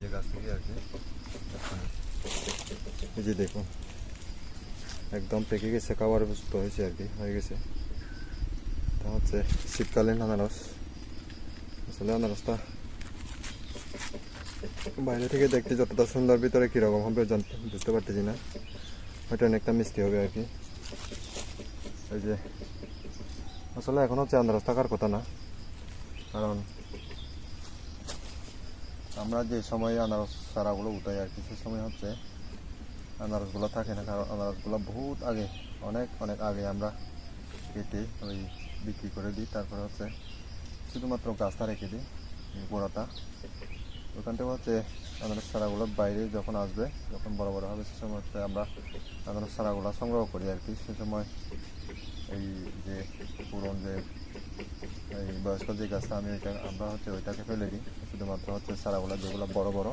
যে গাছ থেকে আর কি এই যে দেখুন একদম পেকে গেছে, খাওয়ার প্রস্তুত হয়েছে আর কি, হয়ে গেছে। তা হচ্ছে শীতকালীন আনারস। আসলে আনারসটা বাইরে থেকে দেখতে যতটা সুন্দর, ভিতরে কীরকম হবে বুঝতে পারতেছি না। হয়তো অনেকটা মিষ্টি হবে আর কি। এই যে আসলে এখন হচ্ছে আনারস থাকার কথা না, কারণ আমরা যে সময় আনারস চারাগুলো উঠাই আর কি, সে সময় হচ্ছে আনারসগুলো থাকে না। কারণ আনারসগুলো বহুত আগে, অনেক অনেক আগে আমরা কেটে ওই বিক্রি করে দিই। তারপরে হচ্ছে শুধুমাত্র গাছটা রেখে দিই, গোড়াটা। ওখান থেকে হচ্ছে আনারস চারাগুলো বাইরে যখন আসবে, যখন বড় বড় হবে, সে সময় হচ্ছে আমরা আনারস চারাগুলো সংগ্রহ করি আর কি। সে সময় এই যে পুরন যে এই বয়স্ক যে গাছটা, আমরা হচ্ছে ওইটাকে ফেলে দিই। শুধুমাত্র হচ্ছে চারাগুলো যেগুলো বড় বড়